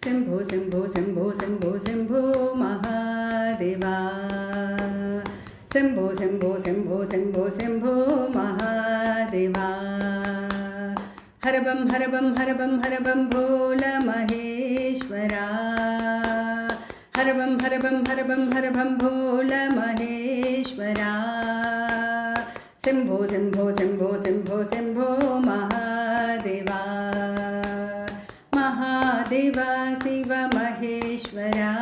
शंभो शंभो शंभो शंभो शंभो महादेवा शंभो शंभो शंभो शंभो शंभो महादेवा हर बम हर बम हर बम हर बम भोल महेश्वरा हर बम हर बम हर बम हर बम भोल महेश्वरा शंभो शंभो शंभो शंभो शंभो महादेवा महादेवा शिव महेश्वरा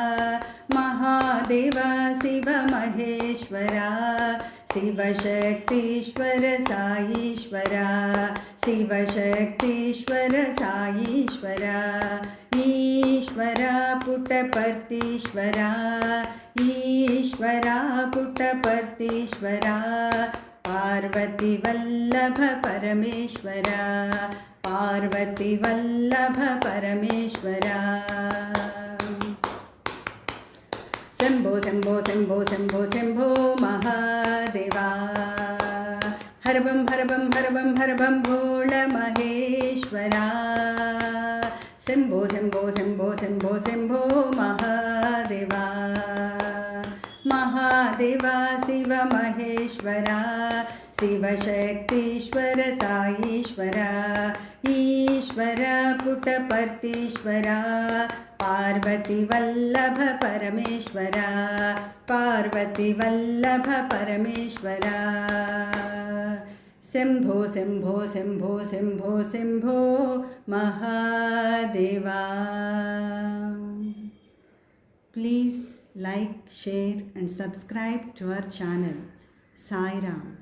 महादेवा शिव महेश्वरा शिवशक्तीश्वर साईश्वरा शिवशक्तीश्वर साईश्वरा ईश्वरा पुट्टपर्तीश्वरा ईश्वरा पुट्टपर्तीश्वरा पार्वती वल्लभ परमेश्वरा पार्वती वल्लभ परमेश्वरा शंभो शंभो शंभो शंभो शंभो महादेवा हर बम हर बम हर बम हर बम भोल महेश्वरा शंभो शंभो शंभो शंभो शंभो महादेवा महादेवा शिव महेश्वरा शिवशक्तीश्वर साईश्वरा ईश्वरा पुट्टपर्तीश्वरा पार्वती वल्लभ परमेश्वरा पार्वती वल्लभ परमेश्वरा Shambho Shambho Shambho Shambho Shambho Mahadeva Please like, share and subscribe to our channel. Sai Ram.